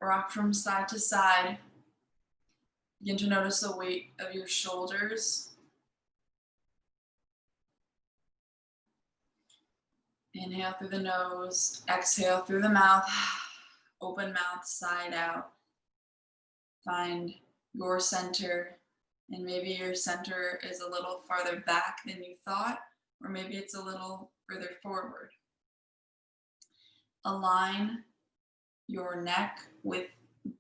Rock from side to side. Begin to notice the weight of your shoulders. Inhale through the nose, exhale through the mouth. Open mouth, side out. Find your center, and maybe your center is a little farther back than you thought, or maybe it's a little further forward. Align your neck with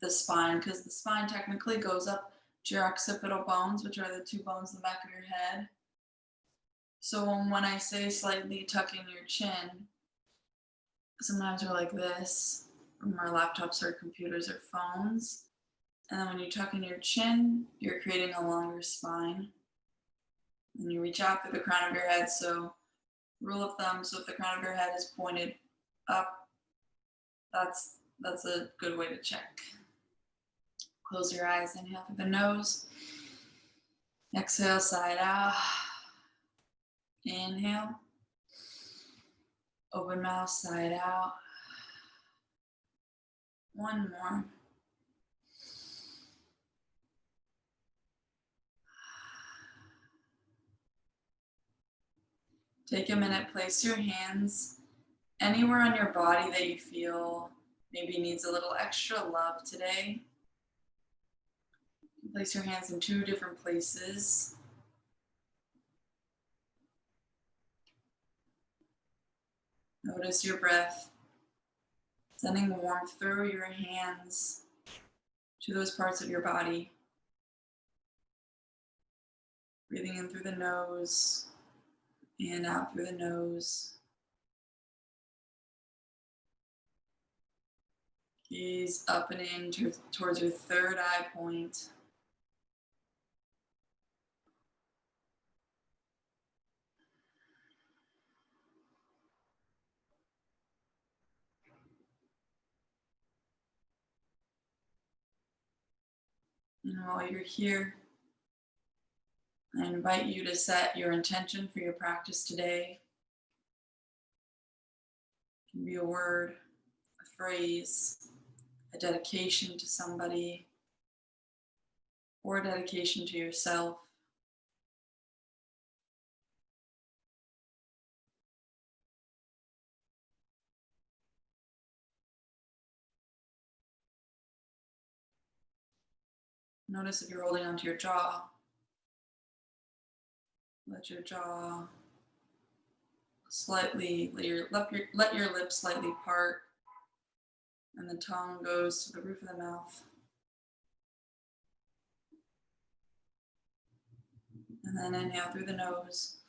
the spine, because the spine technically goes up to your occipital bones, which are the two bones in the back of your head. So when I say slightly tuck in your chin, sometimes we're like this from our laptops or computers or phones. And then when you tuck in your chin, you're creating a longer spine. And you reach out through the crown of your head. So rule of thumb, so if the crown of your head is pointed up, that's a good way to check. Close your eyes, inhale through the nose. Exhale, side out. Inhale. Open mouth, side out. One more. Take a minute, place your hands anywhere on your body that you feel maybe needs a little extra love today. Place your hands in two different places. Notice your breath, sending warmth through your hands to those parts of your body. Breathing in through the nose and out through the nose. Gaze up and in towards your third eye point. And while you're here, I invite you to set your intention for your practice today. It can be a word, a phrase, a dedication to somebody, or a dedication to yourself. Notice if you're holding onto your jaw. Let your jaw slightly, let your lips slightly part, and the tongue goes to the roof of the mouth. And then inhale through the nose.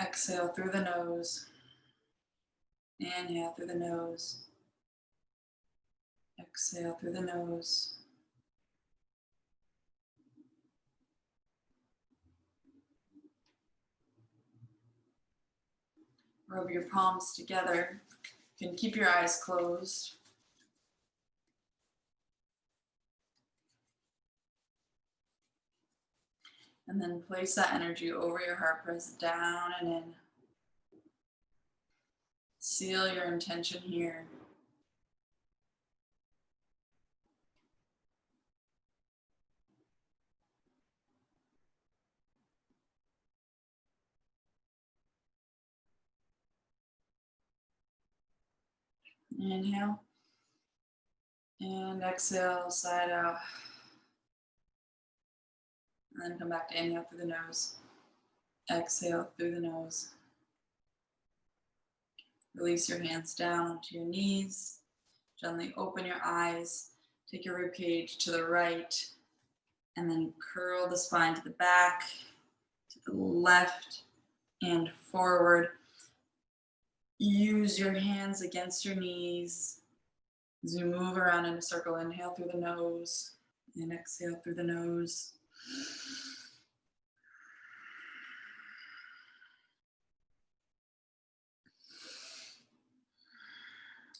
Exhale through the nose. Inhale through the nose. Exhale through the nose. Rub your palms together. You can keep your eyes closed. And then place that energy over your heart, press down and in. Seal your intention here. Inhale. And exhale, side out. And then come back to inhale through the nose. Exhale through the nose. Release your hands down onto your knees. Gently open your eyes. Take your rib cage to the right. And then curl the spine to the back, to the left, and forward. Use your hands against your knees as you move around in a circle. Inhale through the nose and exhale through the nose.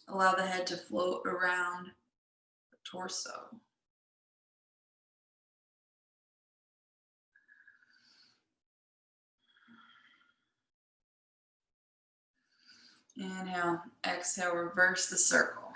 Allow the head to float around the torso. Inhale, exhale, reverse the circle.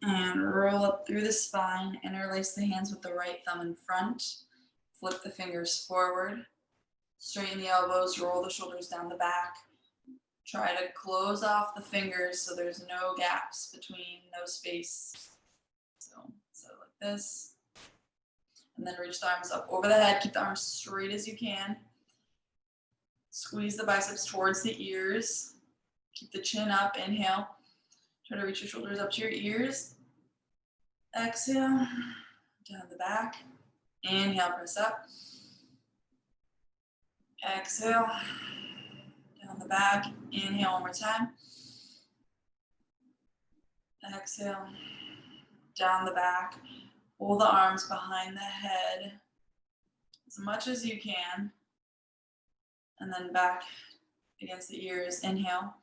And roll up through the spine. Interlace the hands with the right thumb in front. Flip the fingers forward. Straighten the elbows, roll the shoulders down the back. Try to close off the fingers so there's no gaps between, no space. So like this. And then reach the arms up over the head. Keep the arms straight as you can. Squeeze the biceps towards the ears. Keep the chin up. Inhale. Try to reach your shoulders up to your ears. Exhale. Down the back. Inhale, press up. Exhale. Down the back. Inhale one more time. Exhale. Down the back. Pull the arms behind the head as much as you can. And then back against the ears. Inhale.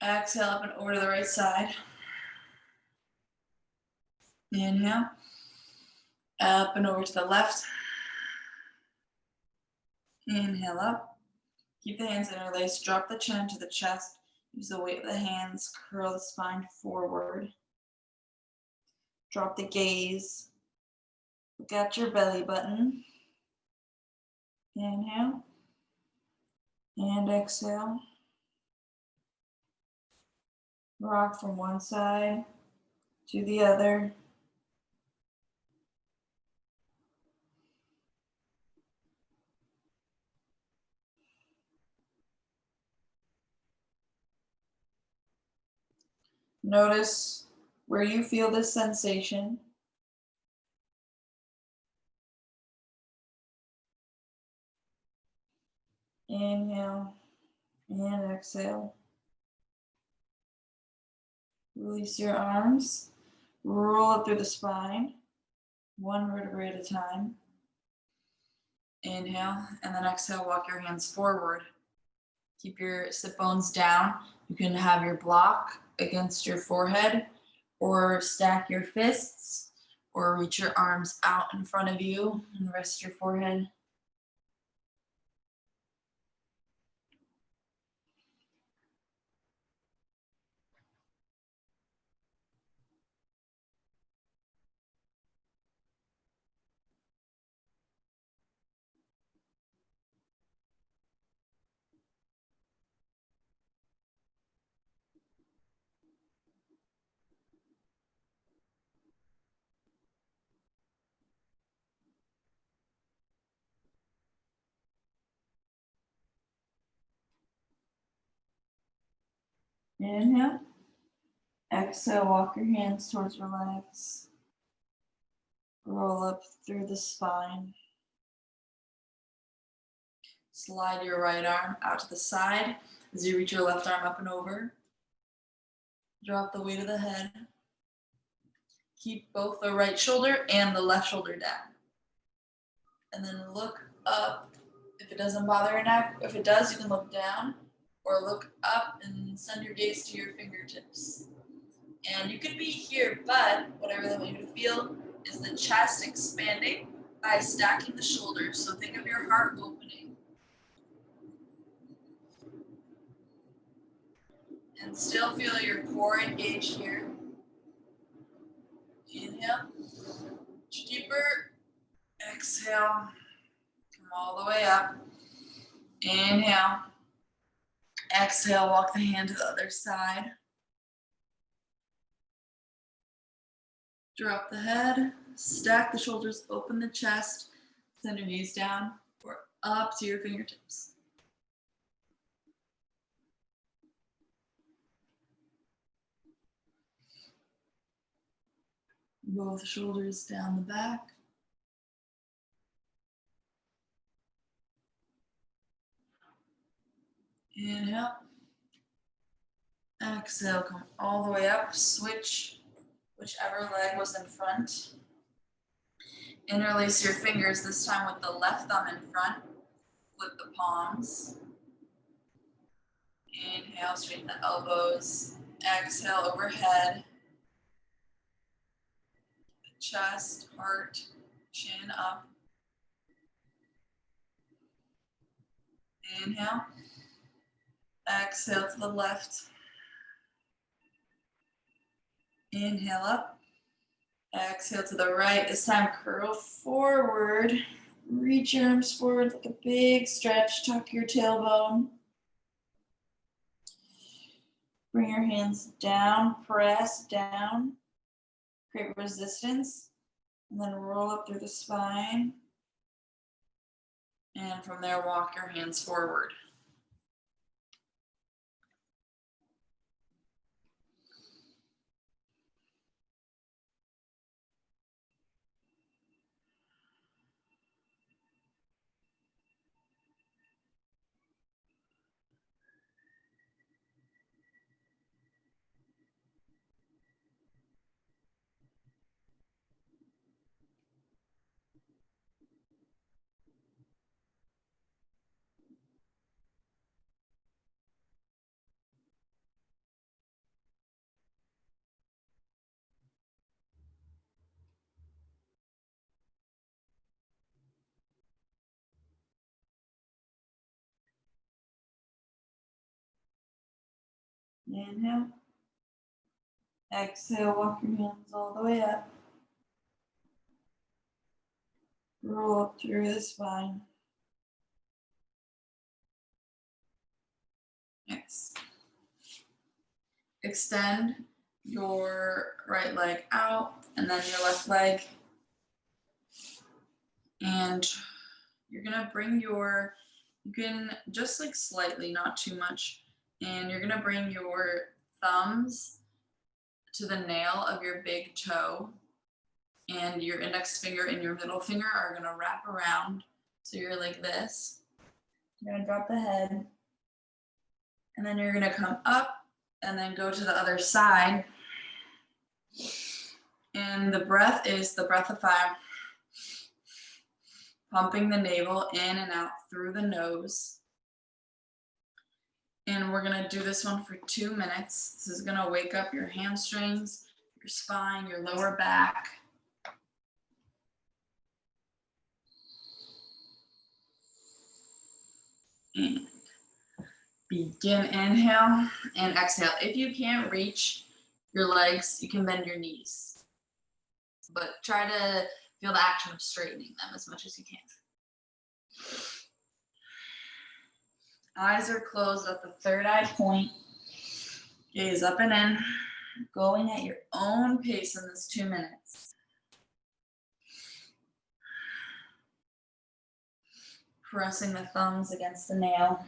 Exhale up and over to the right side. Inhale. Up and over to the left. Inhale up. Keep the hands interlaced. Drop the chin to the chest. Use the weight of the hands. Curl the spine forward. Drop the gaze. Look at your belly button. Inhale. And exhale. Rock from one side to the other. Notice where you feel this sensation. Inhale and exhale. Release your arms. Roll up through the spine, one vertebrae at a time. Inhale, and then exhale, walk your hands forward. Keep your sit bones down. You can have your block against your forehead, or stack your fists, or reach your arms out in front of you and rest your forehead. Inhale. Exhale, walk your hands towards your legs. Roll up through the spine. Slide your right arm out to the side as you reach your left arm up and over. Drop the weight of the head. Keep both the right shoulder and the left shoulder down. And then look up. If it doesn't bother your neck, if it does, you can look down or look up and send your gaze to your fingertips. And you could be here, but what I really want you to feel is the chest expanding by stacking the shoulders. So think of your heart opening. And still feel your core engaged here. Inhale. Deeper. Exhale. Come all the way up. Inhale. Exhale, walk the hand to the other side. Drop the head, stack the shoulders, open the chest, send your knees down or up to your fingertips. Both shoulders down the back. Inhale. Exhale, come all the way up. Switch whichever leg was in front. Interlace your fingers, this time with the left thumb in front. Flip the palms. Inhale, straighten the elbows. Exhale, overhead. Chest, heart, chin up. Inhale. Exhale to the left. Inhale up. Exhale to the right. This time curl forward. Reach your arms forward like a big stretch. Tuck your tailbone. Bring your hands down. Press down. Create resistance. And then roll up through the spine. And from there, walk your hands forward. Inhale. Exhale, walk your hands all the way up. Roll up through the spine. Yes. Extend your right leg out and then your left leg. And you're gonna bring you can just like slightly, not too much. And you're gonna bring your thumbs to the nail of your big toe. And your index finger and your middle finger are gonna wrap around. So you're like this. You're gonna drop the head. And then you're gonna come up and then go to the other side. And the breath is the breath of fire. Pumping the navel in and out through the nose. And we're gonna do this one for 2 minutes. This is gonna wake up your hamstrings, your spine, your lower back. And begin, inhale and exhale. If you can't reach your legs, you can bend your knees. But try to feel the action of straightening them as much as you can. Eyes are closed at the third eye point. Gaze up and in. Going at your own pace in this 2 minutes. Pressing the thumbs against the nail.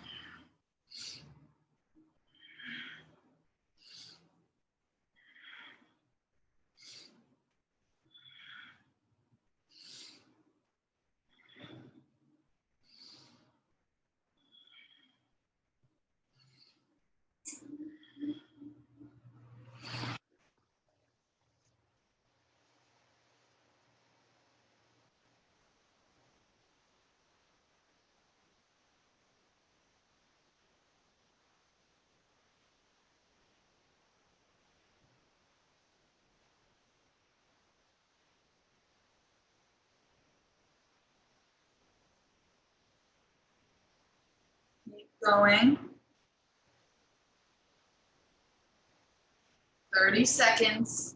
Keep going. 30 seconds.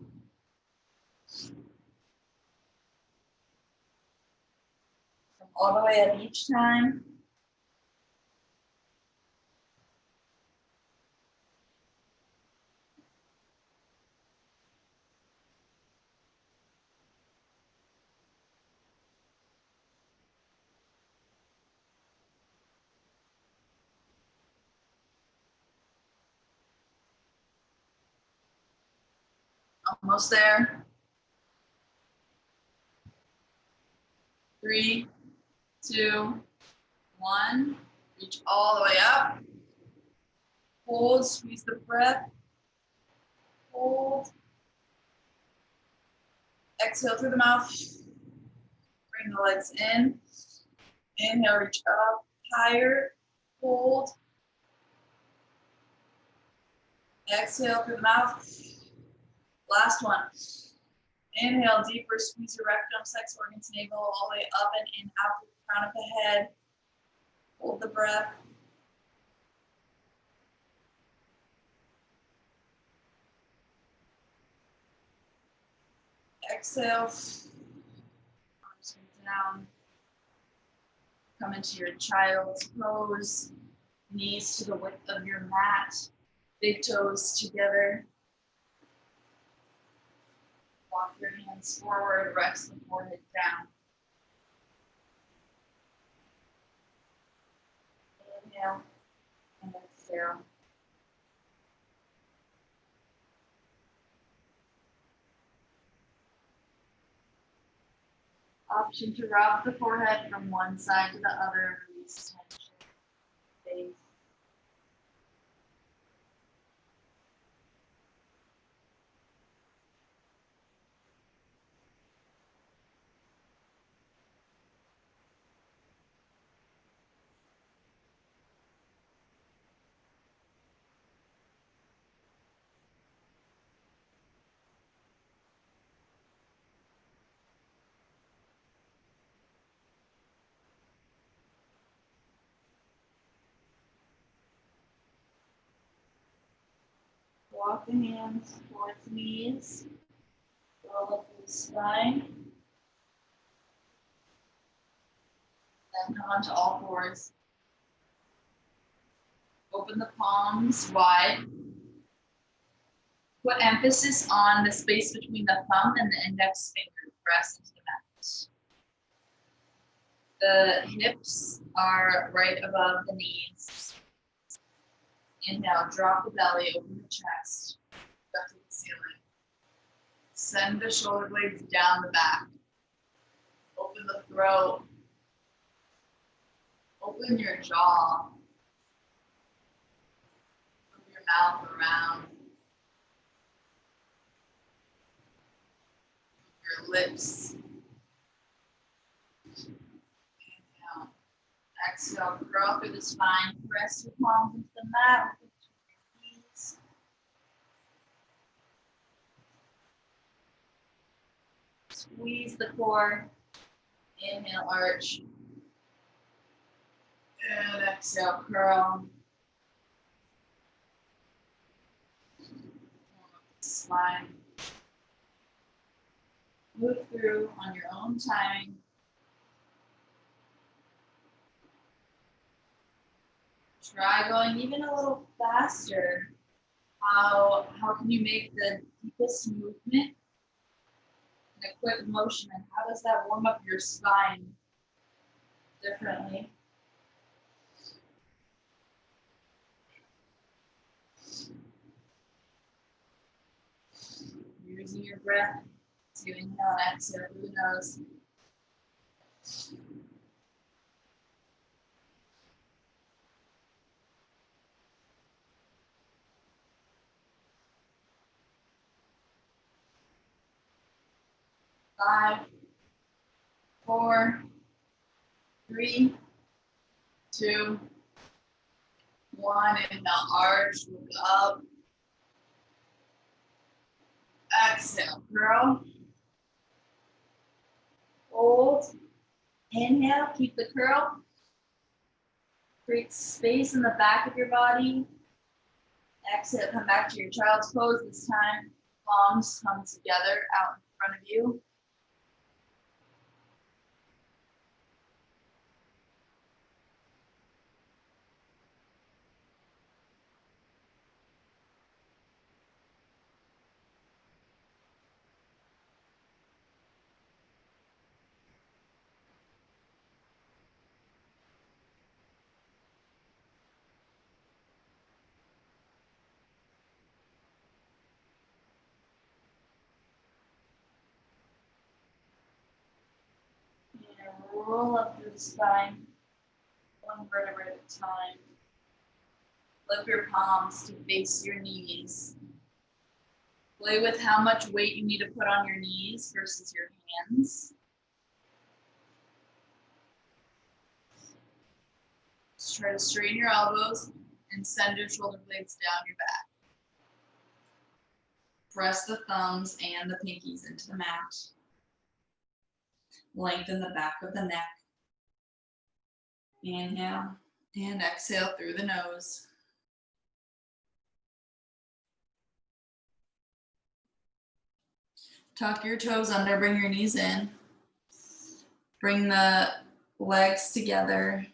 Come all the way up each time. Almost there. 3, 2, 1. Reach all the way up. Hold, squeeze the breath. Hold. Exhale through the mouth. Bring the legs in. Inhale, reach up, higher. Hold. Exhale through the mouth. Last one. Inhale, deeper, squeeze your rectum, sex organs, navel, all the way up and in, out through the crown of the head. Hold the breath. Exhale. Arms down. Come into your child's pose. Knees to the width of your mat. Big toes together. Walk your hands forward. Rest the forehead down. Inhale and exhale. Option to rock the forehead from one side to the other. Release tension. Face. Walk the hands towards the knees. Roll up the spine. Then come onto all fours. Open the palms wide. Put emphasis on the space between the thumb and the index finger. Press into the mat. The hips are right above the knees. Inhale, drop the belly, open the chest, up to the ceiling. Send the shoulder blades down the back. Open the throat. Open your jaw. Move your mouth around. Move your lips. Inhale. Exhale, curl through the spine. Press your palms into the mat with your knees. Squeeze the core. Inhale, arch. And exhale, curl. Slide. Move through on your own timing. Try going even a little faster. How can you make the deepest movement in a quick motion, and how does that warm up your spine differently? Using your breath to inhale and exhale through the nose. Five, 4, 3, 2, 1. Inhale, arch, look up. Exhale, curl. Hold. Inhale, keep the curl. Create space in the back of your body. Exhale, come back to your child's pose this time. Palms come together out in front of you. And roll up through the spine, one vertebrae at a time. Flip your palms to face your knees. Play with how much weight you need to put on your knees versus your hands. Just try to straighten your elbows and send your shoulder blades down your back. Press the thumbs and the pinkies into the mat. Lengthen the back of the neck. Inhale and exhale through the nose. Tuck your toes under, bring your knees in. Bring the legs together.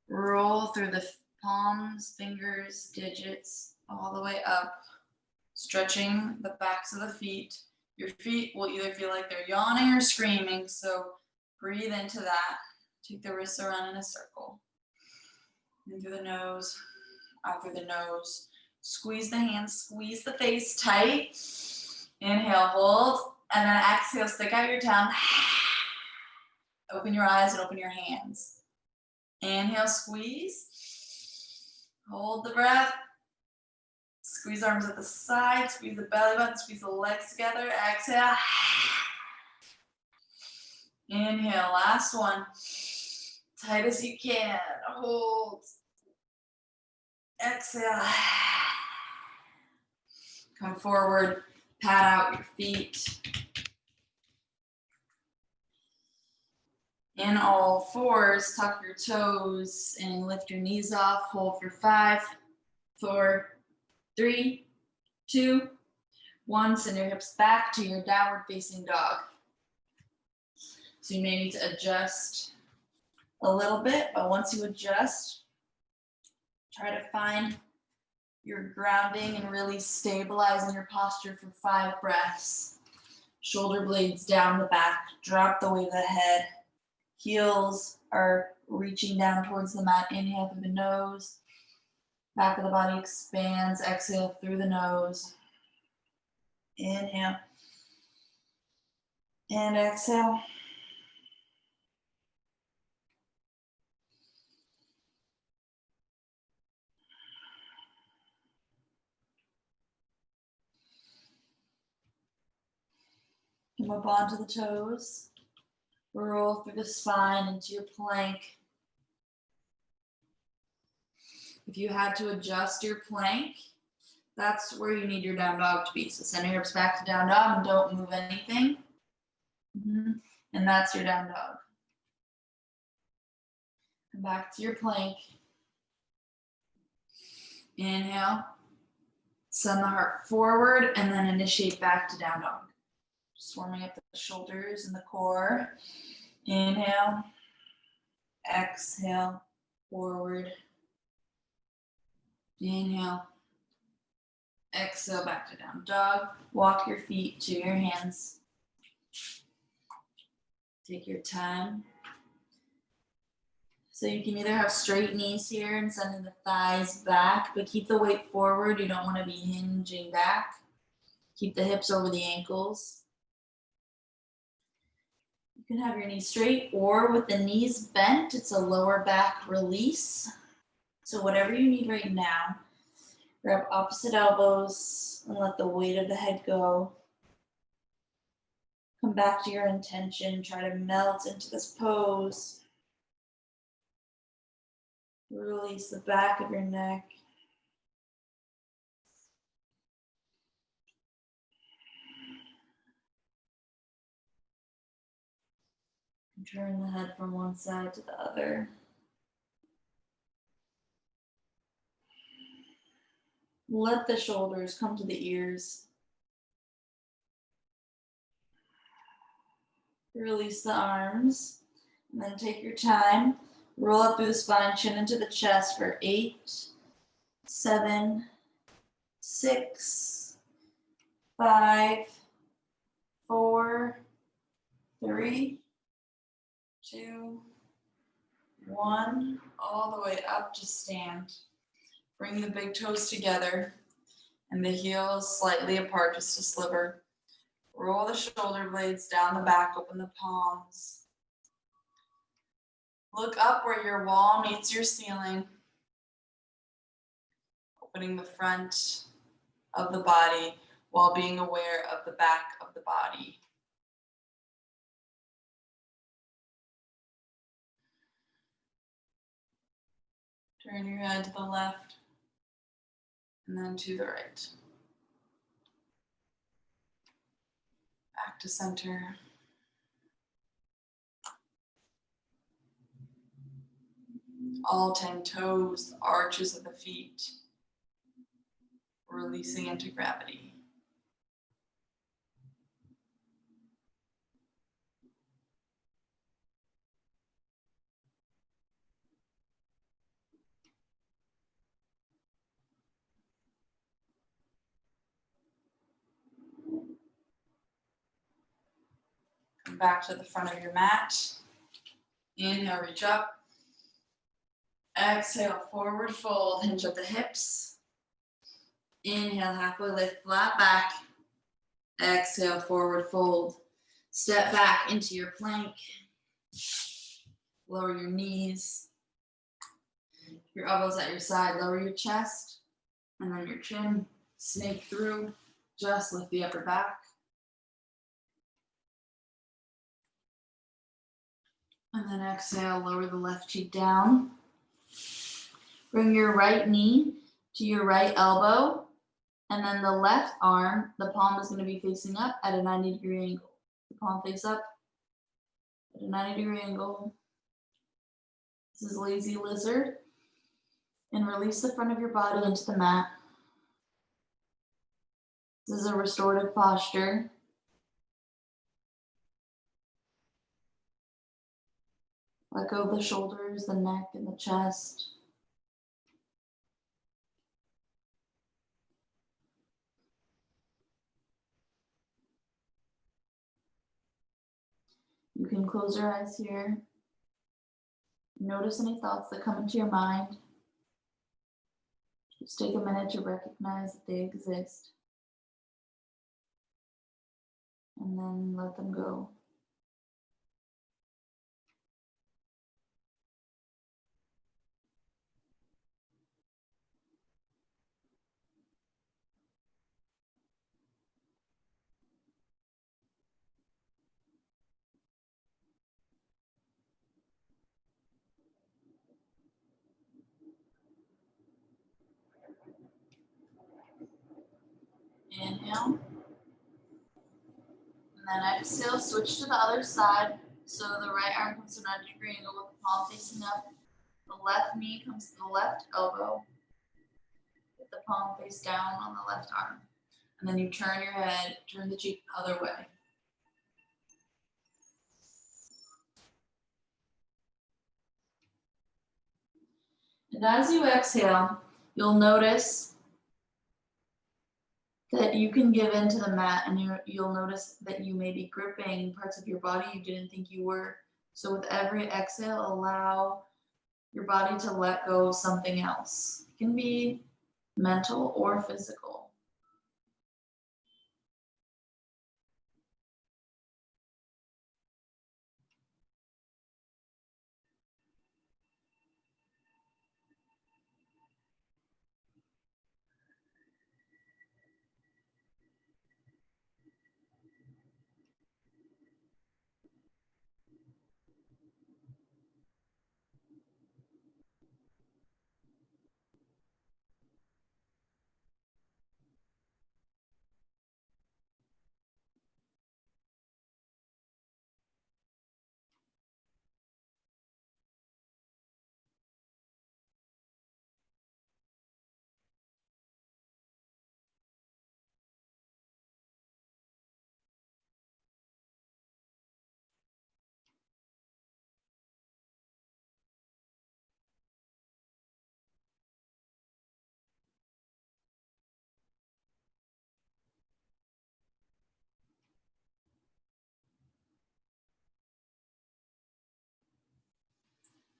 Roll through the palms, fingers, digits, all the way up. Stretching the backs of the feet. Your feet will either feel like they're yawning or screaming, so breathe into that. Take the wrists around in a circle. In through the nose, out through the nose. Squeeze the hands, squeeze the face tight. Inhale, hold, and then exhale, stick out your tongue. Open your eyes and open your hands. Inhale, squeeze. Hold the breath. Squeeze arms at the side, squeeze the belly button, squeeze the legs together. Exhale. Inhale, last one. Tight as you can. Hold. Exhale. Come forward, pat out your feet. In all fours, tuck your toes and lift your knees off. Hold for 5, 4, 3, 2, 1. Send your hips back to your downward facing dog. So you may need to adjust a little bit, but once you adjust, try to find your grounding and really stabilizing your posture for 5 breaths. Shoulder blades down the back, drop the weight of the head. Heels are reaching down towards the mat. Inhale through the nose. Back of the body expands. Exhale through the nose. Inhale. And exhale. Come up onto the toes. Roll through the spine into your plank. If you had to adjust your plank, that's where you need your down dog to be. So send your hips back to down dog and don't move anything. And that's your down dog. Come back to your plank. Inhale. Send the heart forward and then initiate back to down dog. Just warming up the shoulders and the core. Inhale. Exhale. Forward. Inhale. Exhale, back to down dog. Walk your feet to your hands. Take your time. So you can either have straight knees here and sending the thighs back, but keep the weight forward. You don't want to be hinging back. Keep the hips over the ankles. You can have your knees straight or with the knees bent. It's a lower back release. So whatever you need right now, grab opposite elbows and let the weight of the head go. Come back to your intention. Try to melt into this pose. Release the back of your neck. And turn the head from one side to the other. Let the shoulders come to the ears. Release the arms. And then take your time. Roll up through the spine, chin into the chest for 8, 7, 6, 5, 4, 3, 2, 1. All the way up to stand. Bring the big toes together and the heels slightly apart, just a sliver. Roll the shoulder blades down the back, open the palms. Look up where your wall meets your ceiling. Opening the front of the body while being aware of the back of the body. Turn your head to the left and then to the right. Back to center. All 10 toes, arches of the feet, releasing into gravity. back to the front of your mat. Inhale, reach up. Exhale, forward fold, hinge at the hips. Inhale, halfway lift, flat back. Exhale, forward fold. Step back into your plank. Lower your knees. Your elbows at your side, lower your chest. And then your chin, snake through. Just lift the upper back. And then exhale, lower the left cheek down. Bring your right knee to your right elbow. And then the left arm, the palm is going to be facing up at a 90-degree angle. The palm face up at a 90-degree angle. This is lazy lizard. And release the front of your body into the mat. This is a restorative posture. Let go of the shoulders, the neck, and the chest. You can close your eyes here. Notice any thoughts that come into your mind. Just take a minute to recognize that they exist. And then let them go. Inhale. And then exhale, switch to the other side. So the right arm comes to a 90-degree angle with the palm facing up. The left knee comes to the left elbow with the palm face down on the left arm. And then you turn your head, turn the cheek the other way. And as you exhale, you'll notice that you can give into the mat, and you'll notice that you may be gripping parts of your body you didn't think you were. So with every exhale, allow your body to let go of something else. It can be mental or physical.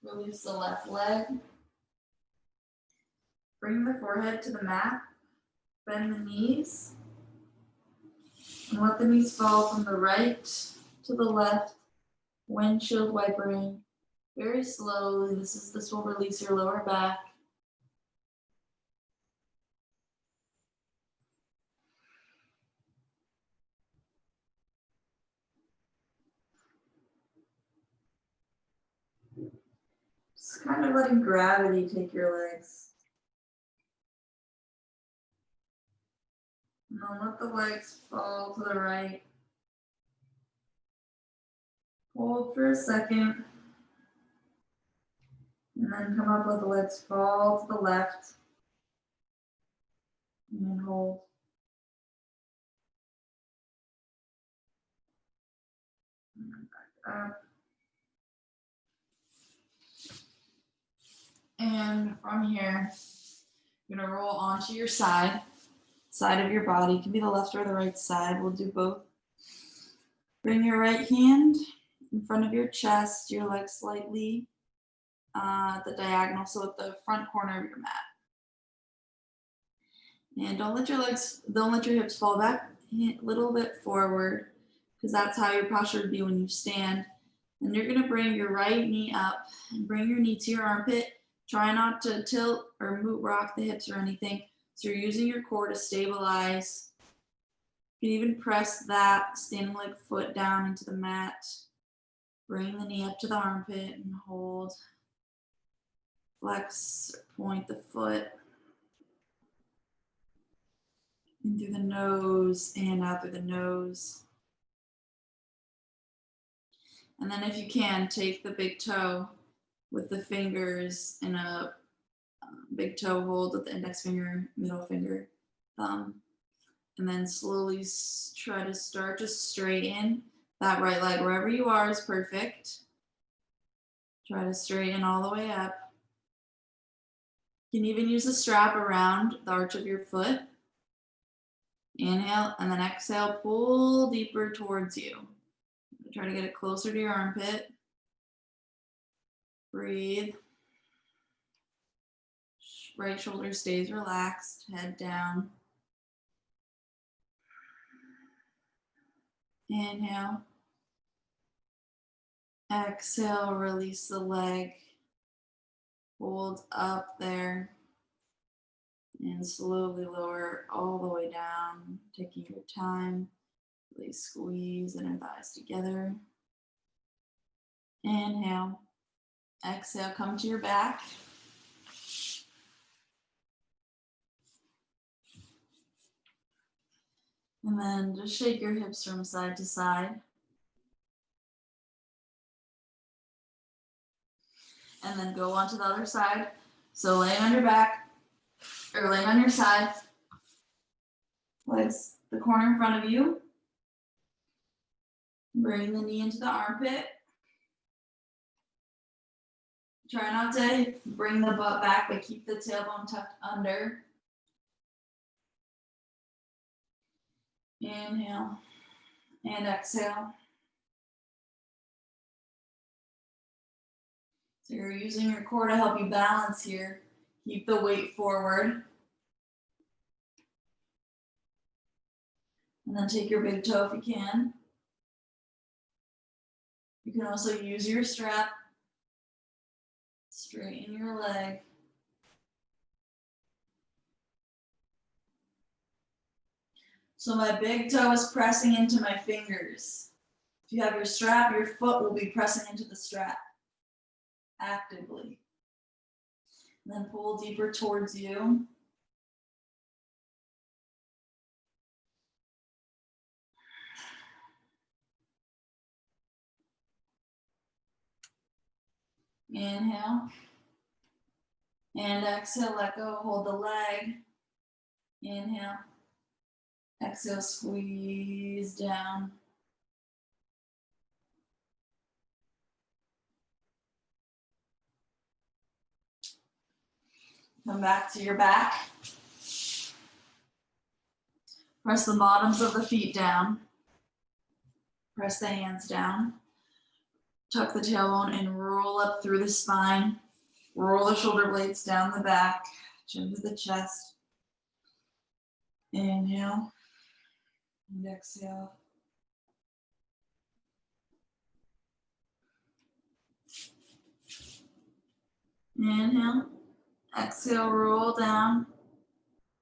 Release the left leg. Bring the forehead to the mat. Bend the knees. And let the knees fall from the right to the left. Windshield wipering. Very slowly. This will release your lower back. Just kind of letting gravity take your legs. And then let the legs fall to the right. Hold for a second. And then come up, let the legs fall to the left. And then hold. And then back up. And from here, you're gonna roll onto your side of your body. It can be the left or the right side. We'll do both. Bring your right hand in front of your chest, your leg slightly the diagonal, so at the front corner of your mat. And don't let your hips fall back a little bit forward, because that's how your posture would be when you stand. And you're gonna bring your right knee up and bring your knee to your armpit. Try not to tilt or rock the hips or anything. So you're using your core to stabilize. You can even press that standing leg foot down into the mat. Bring the knee up to the armpit and hold. Flex or point the foot. In through the nose and out through the nose. And then if you can, take the big toe with the fingers in a big toe hold with the index finger, middle finger, thumb. And then slowly try to start to straighten that right leg. Wherever you are is perfect. Try to straighten all the way up. You can even use a strap around the arch of your foot. Inhale, and then exhale, pull deeper towards you. Try to get it closer to your armpit. Breathe. Right shoulder stays relaxed, head down. Inhale. Exhale, release the leg. Hold up there. And slowly lower all the way down, taking your time. Really squeeze inner thighs together. Inhale. Exhale, come to your back. And then just shake your hips from side to side. And then go on to the other side. So laying on your back, or laying on your side. Legs the corner in front of you. Bring the knee into the armpit. Try not to bring the butt back, but keep the tailbone tucked under. Inhale and exhale. So you're using your core to help you balance here. Keep the weight forward. And then take your big toe if you can. You can also use your strap. Straighten your leg. So my big toe is pressing into my fingers. If you have your strap, your foot will be pressing into the strap actively. And then pull deeper towards you. Inhale. And exhale, let go, hold the leg. Inhale. Exhale, squeeze down. Come back to your back. Press the bottoms of the feet down. Press the hands down. Tuck the tailbone and roll up through the spine. Roll the shoulder blades down the back, chin to the chest. Inhale and exhale. Inhale, exhale, roll down,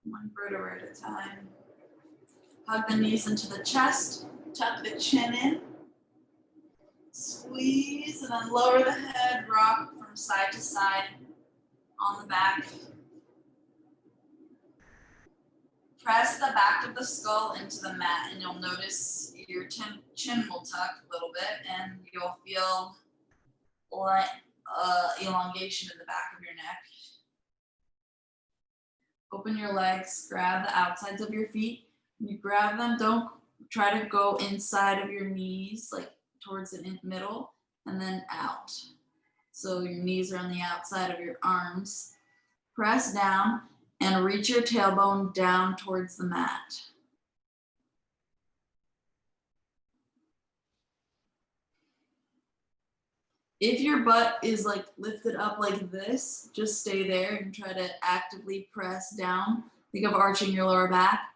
one vertebra at a time. Hug the knees into the chest, tuck the chin in. Squeeze and then lower the head, rock from side to side on the back. Press the back of the skull into the mat and you'll notice your chin will tuck a little bit and you'll feel elongation in the back of your neck. Open your legs, grab the outsides of your feet. When you grab them, don't try to go inside of your knees, like towards the middle, and then out. So your knees are on the outside of your arms. Press down and reach your tailbone down towards the mat. If your butt is like lifted up like this, just stay there and try to actively press down. Think of arching your lower back.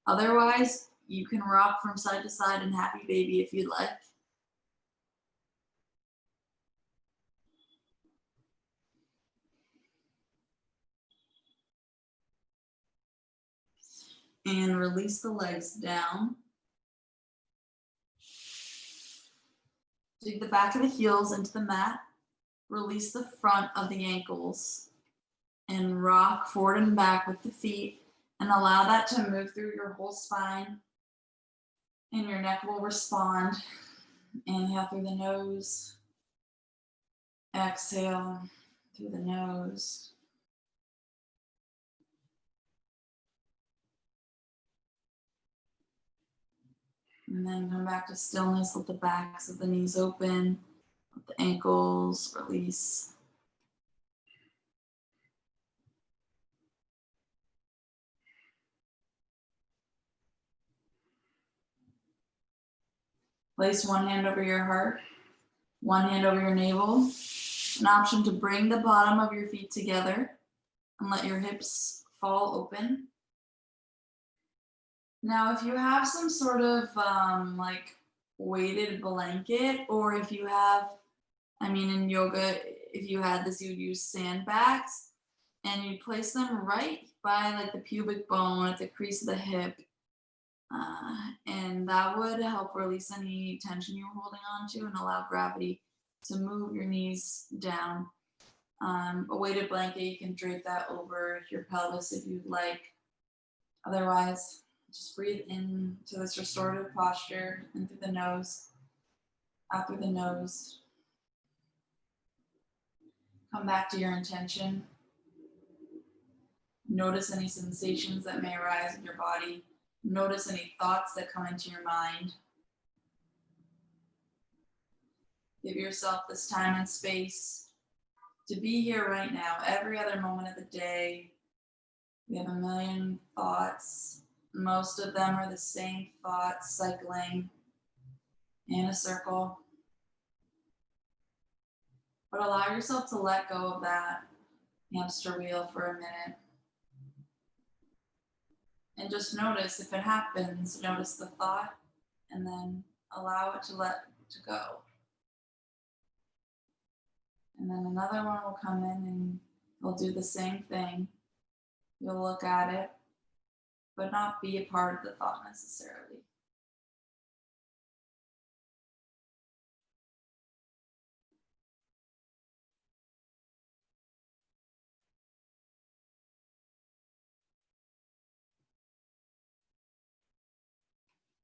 Otherwise, you can rock from side to side and happy baby if you'd like. And release the legs down. Dig the back of the heels into the mat. Release the front of the ankles and rock forward and back with the feet and allow that to move through your whole spine. And your neck will respond. Inhale through the nose. Exhale through the nose. And then come back to stillness. Let the backs of the knees open. Let the ankles release. Place one hand over your heart, one hand over your navel. An option to bring the bottom of your feet together and let your hips fall open. Now, if you have some sort of like weighted blanket, or if you have, in yoga, if you had this, you would use sandbags and you place them right by like the pubic bone at the crease of the hip. And that would help release any tension you were holding on to and allow gravity to move your knees down. A weighted blanket, you can drape that over your pelvis if you'd like. Otherwise, just breathe into this restorative posture, in through the nose, out through the nose. Come back to your intention. Notice any sensations that may arise in your body. Notice any thoughts that come into your mind. Give yourself this time and space to be here right now. Every other moment of the day, we have a million thoughts. Most of them are the same thoughts cycling in a circle. But allow yourself to let go of that hamster wheel for a minute. And just notice if it happens, notice the thought, and then allow it to go. And then another one will come in and you'll do the same thing. You'll look at it, but not be a part of the thought necessarily.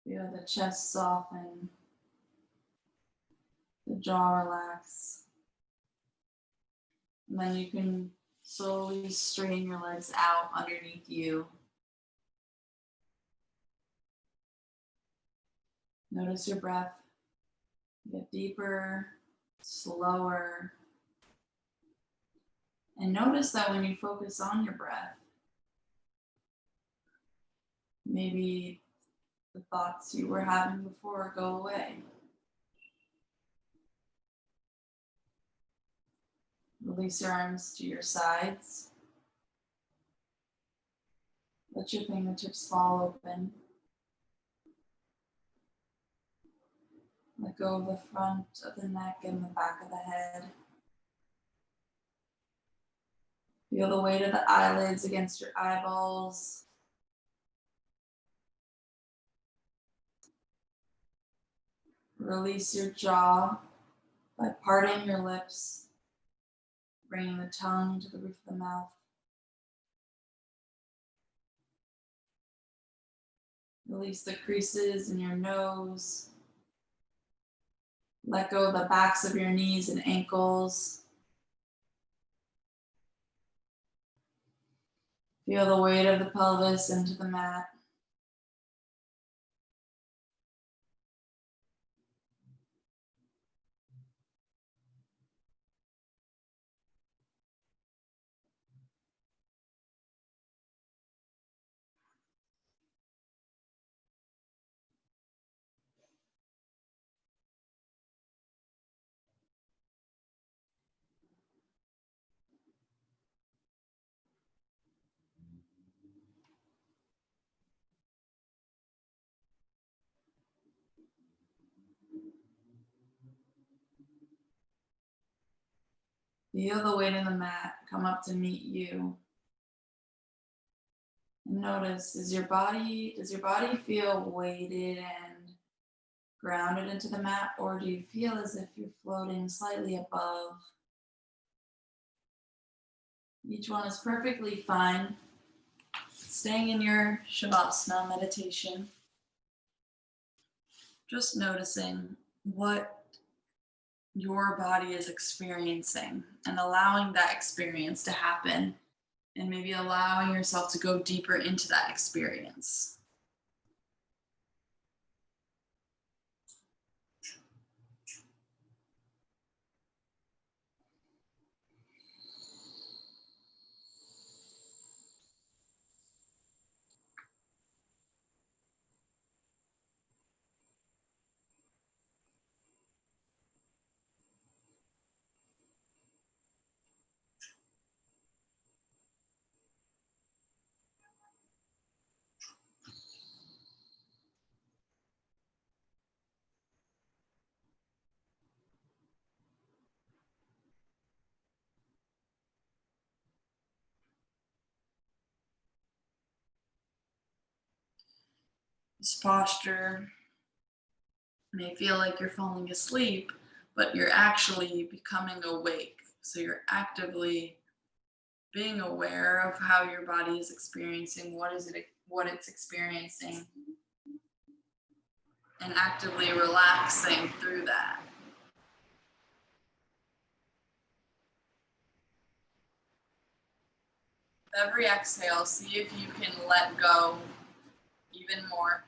Feel the chest soften, the jaw relax. And then you can slowly straighten your legs out underneath you. Notice your breath. Get deeper, slower. And notice that when you focus on your breath, maybe the thoughts you were having before go away. Release your arms to your sides. Let your fingertips fall open. Let go of the front of the neck and the back of the head. Feel the weight of the eyelids against your eyeballs. Release your jaw by parting your lips, bringing the tongue to the roof of the mouth. Release the creases in your nose. Let go of the backs of your knees and ankles. Feel the weight of the pelvis into the mat. Feel the weight of the mat come up to meet you. And notice, does your body feel weighted and grounded into the mat, or do you feel as if you're floating slightly above? Each one is perfectly fine. Staying in your Shavasana meditation, just noticing what your body is experiencing and allowing that experience to happen, and maybe allowing yourself to go deeper into that experience. This posture may feel like you're falling asleep, but you're actually becoming awake. So you're actively being aware of how your body is experiencing what it's experiencing, and actively relaxing through that. Every exhale, see if you can let go even more.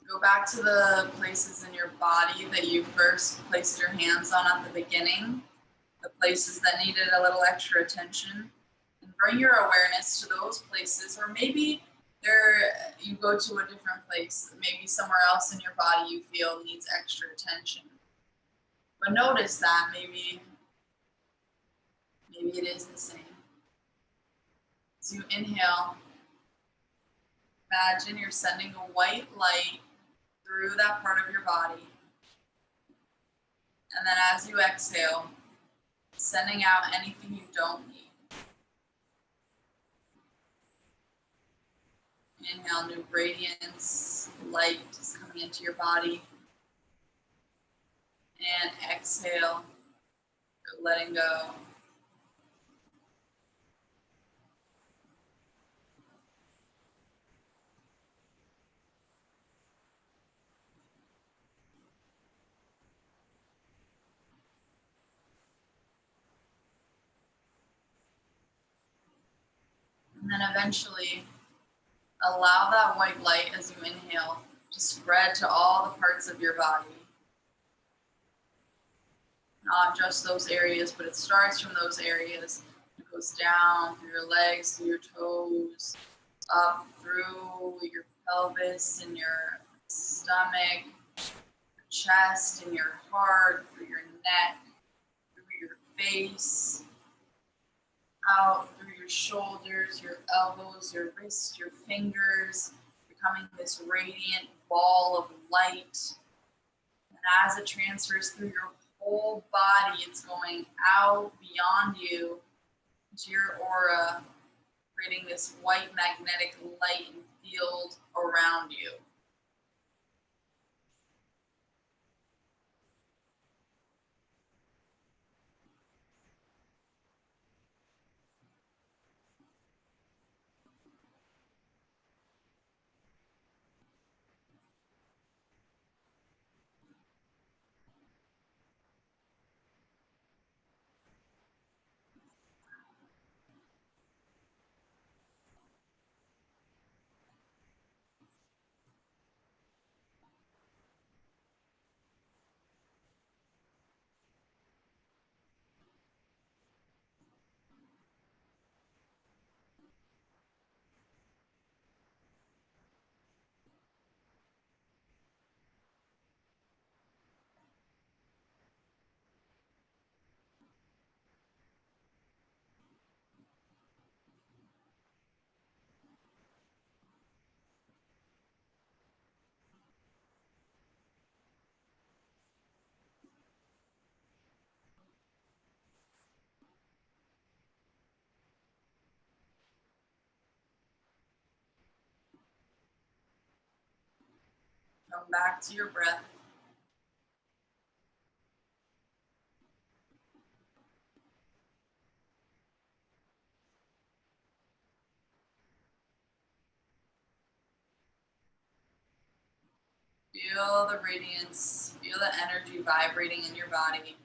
Go back to the places in your body that you first placed your hands on at the beginning, the places that needed a little extra attention, and bring your awareness to those places. Or maybe you go to a different place, maybe somewhere else in your body you feel needs extra attention. But notice that maybe it is the same. As you inhale, imagine you're sending a white light through that part of your body. And then as you exhale, sending out anything you don't need. Inhale, new radiance, light is coming into your body. And exhale, letting go. And then eventually, allow that white light as you inhale to spread to all the parts of your body. Not just those areas, but it starts from those areas. It goes down through your legs, through your toes, up through your pelvis and your stomach, your chest and your heart, through your neck, through your face, out through your shoulders, your elbows, your wrists, your fingers, becoming this radiant ball of light. And as it transfers through your whole body, it's going out beyond you to your aura, creating this white magnetic light and field around you. Come back to your breath. Feel the radiance, feel the energy vibrating in your body.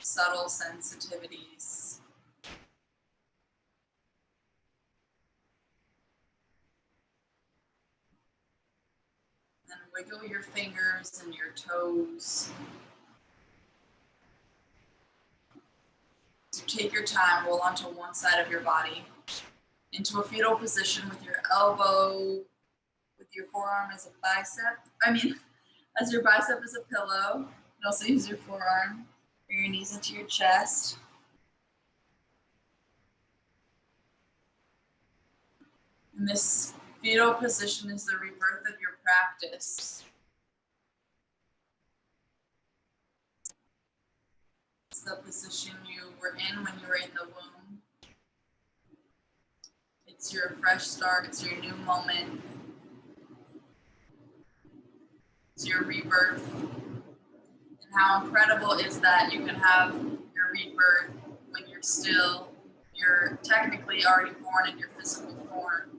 Subtle sensitivities. Then wiggle your fingers and your toes. So take your time, roll onto one side of your body into a fetal position with your elbow, with your forearm as a bicep. As your bicep is a pillow. You can also use your forearm, bring your knees into your chest. And this fetal position is the rebirth of your practice. It's the position you were in when you were in the womb. It's your fresh start, it's your new moment. It's your rebirth. And how incredible is that you can have your rebirth when you're technically already born in your physical form.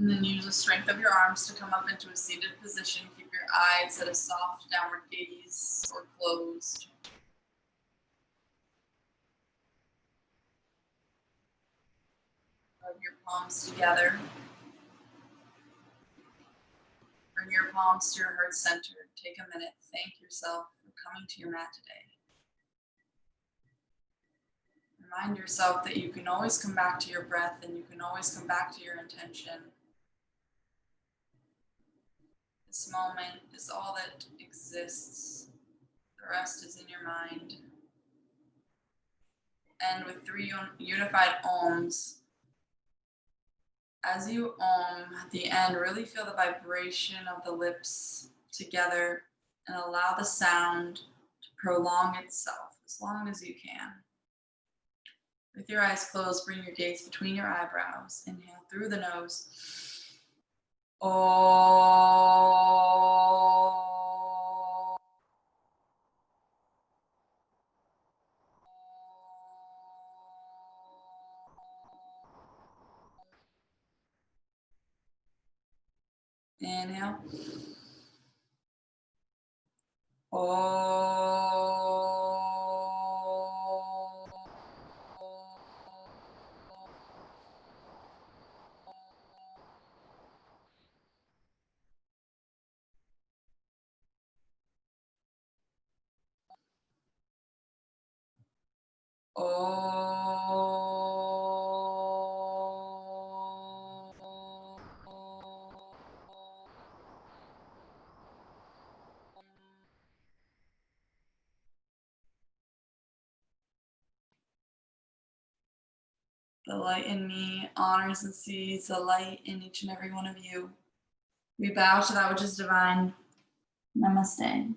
And then use the strength of your arms to come up into a seated position. Keep your eyes at a soft downward gaze or closed. Rub your palms together. Bring your palms to your heart center. Take a minute. Thank yourself for coming to your mat today. Remind yourself that you can always come back to your breath and you can always come back to your intention. This moment is all that exists. The rest is in your mind. And with 3 unified ohms, as you om at the end, really feel the vibration of the lips together and allow the sound to prolong itself as long as you can. With your eyes closed, bring your gaze between your eyebrows. Inhale through the nose. Om. Inhale. The light in me honors and sees the light in each and every one of you. We bow to that which is divine. Namaste.